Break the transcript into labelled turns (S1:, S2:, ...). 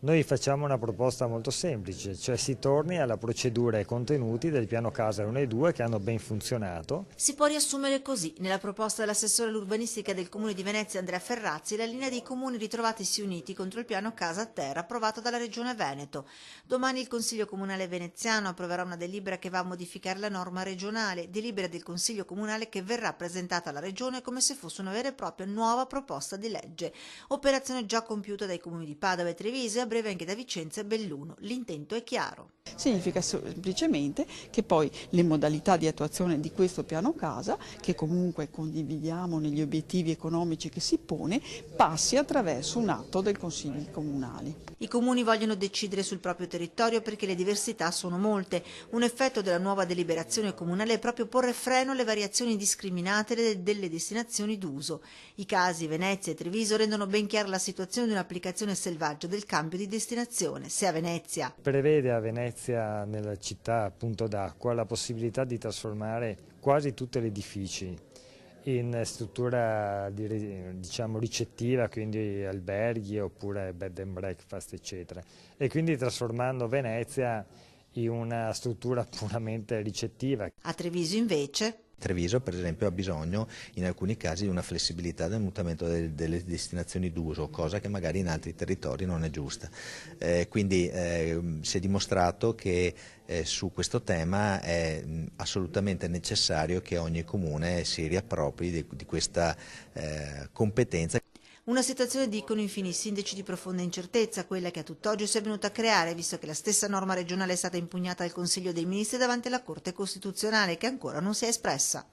S1: Noi facciamo una proposta molto semplice, cioè si torni alla procedura e ai contenuti del piano casa 1 e 2 che hanno ben funzionato.
S2: Si può riassumere così: nella proposta dell'assessore all'urbanistica del Comune di Venezia Andrea Ferrazzi, la linea dei comuni ritrovatisi uniti contro il piano casa a terra approvato dalla Regione Veneto. Domani il Consiglio Comunale veneziano approverà una delibera che va a modificare la norma regionale, delibera del Consiglio Comunale che verrà presentata alla Regione come se fosse una vera e propria nuova proposta di legge. Operazione già compiuta dai comuni di Padova e Treviso e a breve anche da Vicenza e Belluno. L'intento è chiaro.
S3: Significa semplicemente che poi le modalità di attuazione di questo piano casa, che comunque condividiamo negli obiettivi economici che si pone, passi attraverso un atto del Consiglio Comunali.
S2: I comuni vogliono decidere sul proprio territorio perché le diversità sono molte. Un effetto della nuova deliberazione comunale è proprio porre freno alle variazioni indiscriminate delle destinazioni d'uso. I casi Venezia e Treviso rendono ben chiara la situazione di un'applicazione selvaggia del cambio di destinazione. Se a Venezia
S1: Prevede a Venezia, nella città appunto d'acqua, la possibilità di trasformare quasi tutti gli edifici in struttura diciamo ricettiva, quindi alberghi oppure bed and breakfast eccetera, e quindi trasformando Venezia in una struttura puramente ricettiva.
S2: a Treviso invece
S4: Treviso per esempio ha bisogno in alcuni casi di una flessibilità del mutamento delle destinazioni d'uso, cosa che magari in altri territori non è giusta. Quindi si è dimostrato che su questo tema è assolutamente necessario che ogni comune si riappropri di questa competenza.
S2: una situazione, dicono infine i sindaci, di profonda incertezza, quella che a tutt'oggi si è venuta a creare, visto che la stessa norma regionale è stata impugnata al Consiglio dei Ministri davanti alla Corte Costituzionale, che ancora non si è espressa.